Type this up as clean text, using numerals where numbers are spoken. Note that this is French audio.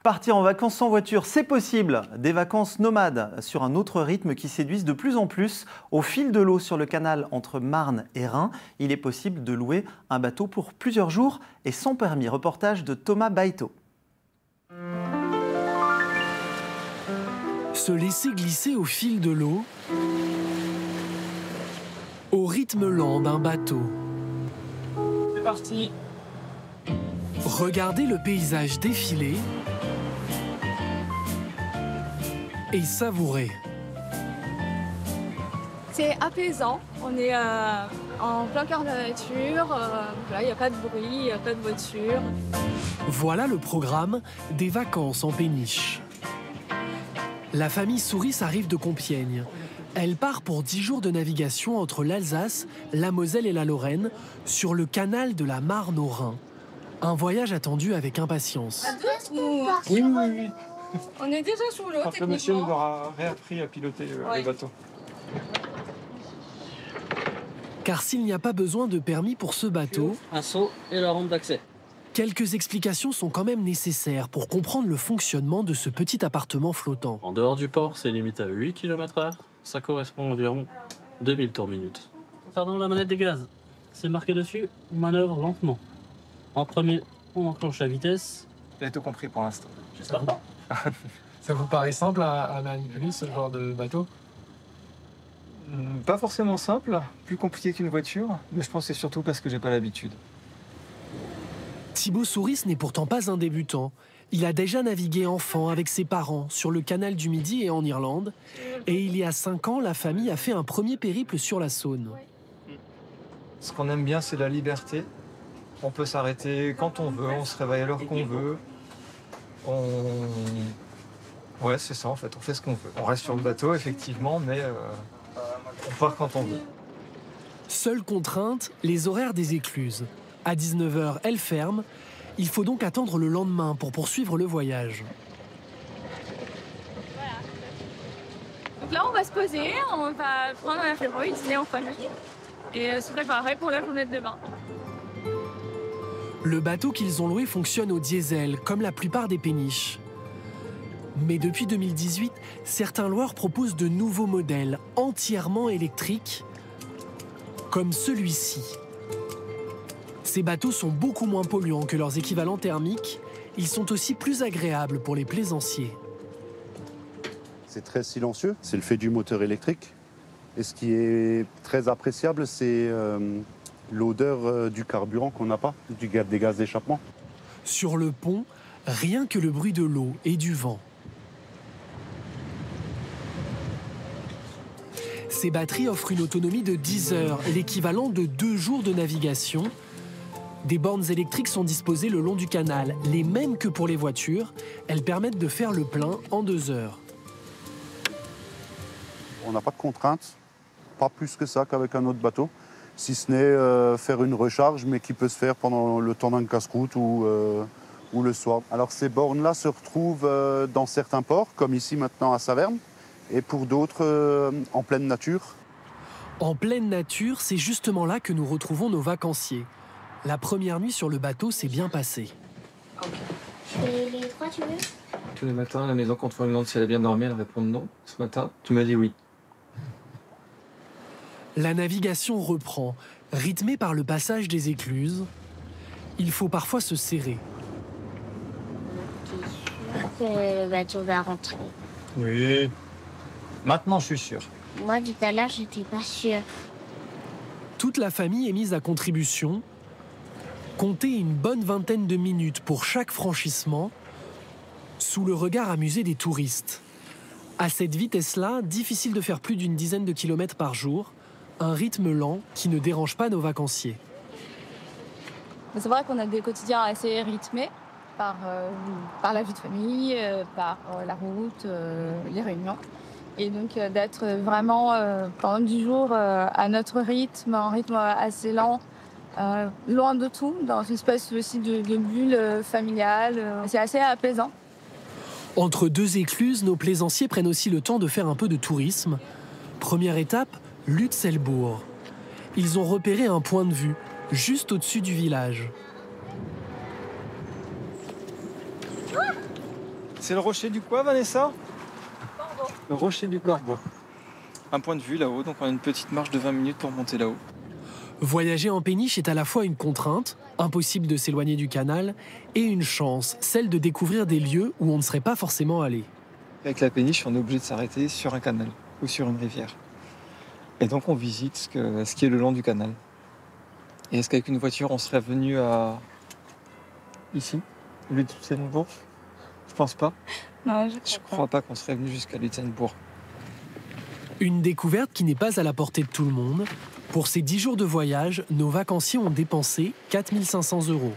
Partir en vacances sans voiture, c'est possible. Des vacances nomades sur un autre rythme qui séduisent de plus en plus. Au fil de l'eau sur le canal entre Marne et Rhin, il est possible de louer un bateau pour plusieurs jours et sans permis. Reportage de Thomas Baito. Se laisser glisser au fil de l'eau, au rythme lent d'un bateau. C'est parti. Regarder le paysage défiler et savourer. C'est apaisant, on est en plein cœur de la nature, il n'y a pas de bruit, il n'y a pas de voiture. Voilà le programme des vacances en péniche. La famille Souris arrive de Compiègne. Elle part pour 10 jours de navigation entre l'Alsace, la Moselle et la Lorraine sur le canal de la Marne au Rhin. Un voyage attendu avec impatience. Oui. On est déjà sous l'eau, Parce que le monsieur nous aura réappris à piloter le bateau. Car s'il n'y a pas besoin de permis pour ce bateau, un seau et la rampe d'accès. Quelques explications sont quand même nécessaires pour comprendre le fonctionnement de ce petit appartement flottant. En dehors du port, c'est limite à 8 km/h. Ça correspond à environ 2000 tours minute. Concernant la manette des gaz, c'est marqué dessus, on manœuvre lentement. En premier, on enclenche la vitesse. J'ai tout compris pour l'instant. J'espère pas. Ça vous paraît simple à manipuler ce genre de bateau? Pas forcément simple, plus compliqué qu'une voiture, mais je pense que c'est surtout parce que j'ai pas l'habitude. Thibaut Souris n'est pourtant pas un débutant. Il a déjà navigué enfant avec ses parents sur le canal du Midi et en Irlande. Et il y a 5 ans, la famille a fait un premier périple sur la Saône. Ce qu'on aime bien, c'est la liberté. On peut s'arrêter quand on veut, on se réveille à l'heure qu'on veut. Ouais, c'est ça en fait, on fait ce qu'on veut. On reste sur le bateau, effectivement, mais on part quand on veut. Seule contrainte, les horaires des écluses. À 19 h, elles ferment. Il faut donc attendre le lendemain pour poursuivre le voyage. Voilà. Donc là, on va se poser, on va prendre un apéro, dîner en famille et se préparer pour la journée de demain. Le bateau qu'ils ont loué fonctionne au diesel, comme la plupart des péniches. Mais depuis 2018, certains loueurs proposent de nouveaux modèles entièrement électriques, comme celui-ci. Ces bateaux sont beaucoup moins polluants que leurs équivalents thermiques. Ils sont aussi plus agréables pour les plaisanciers. C'est très silencieux, c'est le fait du moteur électrique. Et ce qui est très appréciable, c'est l'odeur du carburant qu'on n'a pas, des gaz d'échappement. Sur le pont, rien que le bruit de l'eau et du vent. Ces batteries offrent une autonomie de 10 heures, l'équivalent de 2 jours de navigation. Des bornes électriques sont disposées le long du canal, les mêmes que pour les voitures. Elles permettent de faire le plein en 2 heures. On n'a pas de contraintes, pas plus que ça qu'avec un autre bateau, si ce n'est faire une recharge, mais qui peut se faire pendant le temps d'un casse-croûte ou le soir. Alors ces bornes-là se retrouvent dans certains ports, comme ici maintenant à Saverne, et pour d'autres en pleine nature. En pleine nature, c'est justement là que nous retrouvons nos vacanciers. La première nuit sur le bateau s'est bien passée. Et les 3, tu veux? Tous les matins, à la maison, quand on me demande si elle a bien dormi, elle répond non. Ce matin, tu m'as dit oui. La navigation reprend, rythmée par le passage des écluses. Il faut parfois se serrer. Tu es sûr que le bateau va rentrer? Oui. Maintenant, je suis sûr. Moi, tout à l'heure, j'étais pas sûre. Toute la famille est mise à contribution. Comptez une bonne vingtaine de minutes pour chaque franchissement, sous le regard amusé des touristes. À cette vitesse-là, difficile de faire plus d'une dizaine de kilomètres par jour, un rythme lent qui ne dérange pas nos vacanciers. C'est vrai qu'on a des quotidiens assez rythmés par la vie de famille, par la route, les réunions. Et donc d'être vraiment pendant 10 jours à notre rythme, un rythme assez lent, loin de tout, dans une espèce aussi de bulle familiale. C'est assez apaisant. Entre 2 écluses, nos plaisanciers prennent aussi le temps de faire un peu de tourisme. Première étape, Lutzelbourg. Ils ont repéré un point de vue, juste au-dessus du village. C'est le rocher du quoi, Vanessa? Le rocher du Corbeau. Un point de vue là-haut, donc on a une petite marche de 20 minutes pour monter là-haut. Voyager en péniche est à la fois une contrainte, impossible de s'éloigner du canal, et une chance, celle de découvrir des lieux où on ne serait pas forcément allé. Avec la péniche, on est obligé de s'arrêter sur un canal ou sur une rivière. Et donc on visite ce qui est le long du canal. Et est-ce qu'avec une voiture, on serait venu à... ici, Lutzenbourg? Je pense pas. Non, Je crois pas qu'on serait venu jusqu'à Lutzenbourg. Une découverte qui n'est pas à la portée de tout le monde. Pour ces 10 jours de voyage, nos vacanciers ont dépensé 4 500 €.